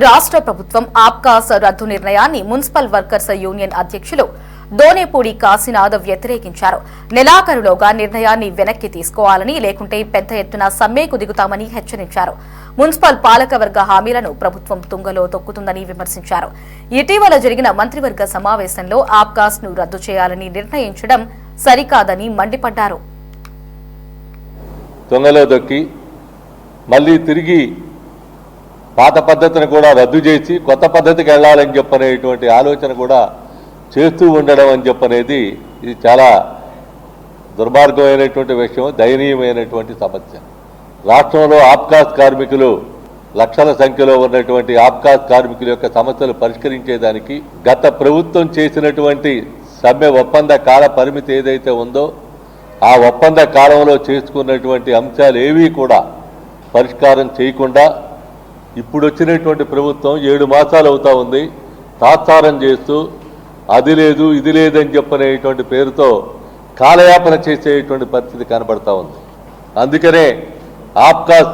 రాష్ట్ర ప్రభుత్వం ఆప్కాస్ రద్దు నిర్ణయాన్ని మున్సిపల్ వర్కర్స్ యూనియన్ అధ్యక్షులు దోనేపూడి కాశీనాథ్ వ్యతిరేకించారు. నెలాఖరులోగా నిర్ణయాన్ని వెనక్కి తీసుకోవాలని, లేకుంటే పెద్ద ఎత్తున సమ్మెకు దిగుతామని హెచ్చరించారు. మున్సిపల్ పాలకవర్గ హామీలను ప్రభుత్వం తుంగలో తొక్కుతుందని విమర్శించారు. ఇటీవల జరిగిన మంత్రివర్గ సమావేశంలో ఆప్కాస్ ను రద్దు చేయాలని నిర్ణయించడం సరికాదని మండిపడ్డారు. తుంగలో దొక్కి మళ్లీ తిరిగి పాత పద్ధతిని కూడా రద్దు చేసి కొత్త పద్ధతికి వెళ్లాలని చెప్పనేటువంటి ఆలోచన కూడా చేస్తూ ఉండడం అని చెప్పనేది ఇది చాలా దుర్మార్గమైనటువంటి విషయం, దయనీయమైనటువంటి సమస్య. రాష్ట్రంలో ఆప్కాస్ కార్మికులు లక్షల సంఖ్యలో ఉన్నటువంటి ఆప్కాస్ కార్మికుల యొక్క సమస్యలు పరిష్కరించేదానికి గత ప్రభుత్వం చేసినటువంటి సమ్మె ఒప్పంద కాల పరిమితి ఏదైతే ఉందో ఆ ఒప్పంద కాలంలో చేసుకున్నటువంటి అంశాలు ఏవీ కూడా పరిష్కారం చేయకుండా ఇప్పుడు వచ్చినటువంటి ప్రభుత్వం 7 మాసాలు అవుతా ఉంది. తాత్సారం చేస్తూ అది లేదు ఇది లేదని చెప్పనేటువంటి పేరుతో కాలయాపన చేసేటువంటి పరిస్థితి కనబడతా ఉంది. అందుకనే ఆప్కాస్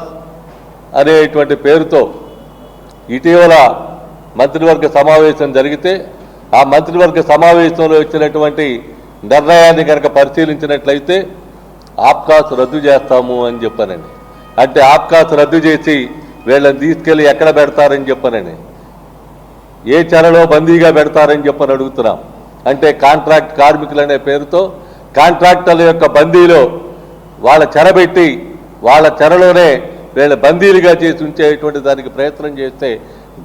అనేటువంటి పేరుతో ఇటీవల మంత్రివర్గ సమావేశం జరిగితే ఆ మంత్రివర్గ సమావేశంలో వచ్చినటువంటి నిర్ణయాన్ని కనుక పరిశీలించినట్లయితే ఆప్కాస్ రద్దు చేస్తాము అని చెప్పానండి. అంటే ఆప్కాస్ రద్దు చేసి వీళ్ళని తీసుకెళ్లి ఎక్కడ పెడతారని చెప్పనని, ఏ చెరలో బందీగా పెడతారని చెప్పని అడుగుతున్నాం. అంటే కాంట్రాక్ట్ కార్మికులు అనే పేరుతో కాంట్రాక్టర్ల యొక్క బందీలో వాళ్ళ చెరబెట్టి వాళ్ళ చెరలోనే వీళ్ళ బందీలుగా చేసి ఉంచేటువంటి దానికి ప్రయత్నం చేస్తే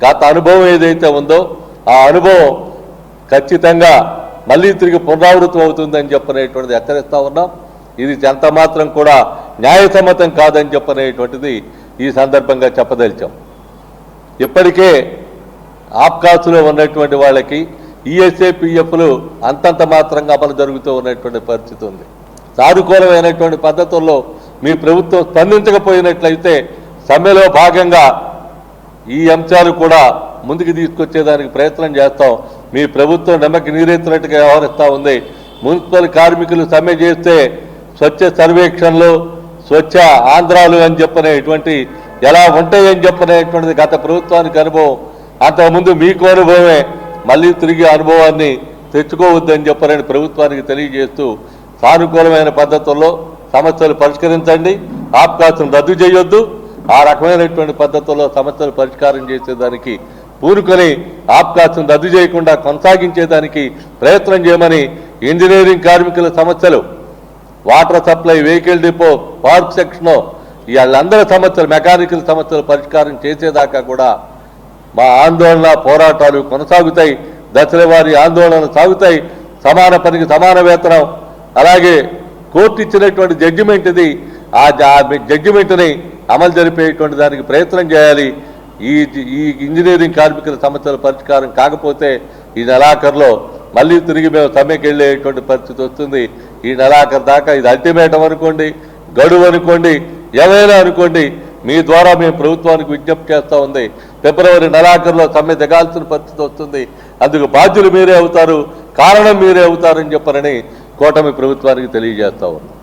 గత అనుభవం ఏదైతే ఉందో ఆ అనుభవం ఖచ్చితంగా మళ్ళీ తిరిగి పునరావృతం అవుతుందని చెప్పనేటువంటిది హెచ్చరిస్తా ఉన్నాం. ఇది ఎంత మాత్రం కూడా న్యాయసమ్మతం కాదని చెప్పనేటువంటిది ఈ సందర్భంగా చెప్పదలిచాం. ఇప్పటికే ఆప్కాస్లో ఉన్నటువంటి వాళ్ళకి ఈఎస్ఏ పిఎఫ్లు అంతంత మాత్రంగా అమలు జరుగుతూ ఉన్నటువంటి పరిస్థితి ఉంది. సానుకూలమైనటువంటి పద్ధతుల్లో మీ ప్రభుత్వం స్పందించకపోయినట్లయితే సమ్మెలో భాగంగా ఈ అంశాలు కూడా ముందుకు తీసుకొచ్చేదానికి ప్రయత్నం చేస్తాం. మీ ప్రభుత్వం నమ్మకి నీరెత్తినట్టుగా వ్యవహరిస్తూ ఉంది. మున్సిపల్ కార్మికులు సమ్మె చేస్తే స్వచ్ఛ సర్వేక్షణలు స్వచ్ఛ ఆంధ్రాలు అని చెప్పనేటువంటి ఎలా ఉంటాయని చెప్పనేటువంటిది గత ప్రభుత్వానికి అనుభవం. అంతకుముందు మీకు అనుభవమే, మళ్ళీ తిరిగి అనుభవాన్ని తెచ్చుకోవద్దని చెప్పనని ప్రభుత్వానికి తెలియజేస్తూ సానుకూలమైన పద్ధతుల్లో సమస్యలు పరిష్కరించండి, ఆప్కాస్ను రద్దు చేయొద్దు. ఆ రకమైనటువంటి పద్ధతుల్లో సమస్యలు పరిష్కారం చేసేదానికి పూనుకొని ఆప్కాస్ను రద్దు చేయకుండా కొనసాగించేదానికి ప్రయత్నం చేయమని ఇంజనీరింగ్ కార్మికుల సమస్యలు, water supply, vehicle depot, park section వీళ్ళందరి సమస్యలు, మెకానికల్ సమస్యలు పరిష్కారం చేసేదాకా కూడా మా ఆందోళన పోరాటాలు కొనసాగుతాయి. దశల వారి ఆందోళనలు సాగుతాయి. సమాన పనికి సమాన వేతనం, అలాగే కోర్టు ఇచ్చినటువంటి జడ్జిమెంట్ ఇది, ఆ జడ్జిమెంట్ని అమలు జరిపేటువంటి దానికి ప్రయత్నం చేయాలి. ఈ ఇంజనీరింగ్ కార్మికుల సమస్యల పరిష్కారం కాకపోతే ఈ నెలాఖరులో మళ్ళీ తిరిగి మేము సమ్మెకి వెళ్ళేటువంటి పరిస్థితి వస్తుంది. ఈ నెలాఖరు దాకా ఇది అల్టిమేటం అనుకోండి, గడువు అనుకోండి, ఏమైనా అనుకోండి, మీ ద్వారా మేము ప్రభుత్వానికి విజ్ఞప్తి చేస్తూ ఉంది. ఫిబ్రవరి నెలాఖరులో సమ్మె దిగాల్సిన పరిస్థితి వస్తుంది. అందుకు బాధ్యులు మీరే అవుతారు, కారణం మీరే అవుతారని చెప్పనని కూటమి ప్రభుత్వానికి తెలియజేస్తా ఉన్నాం.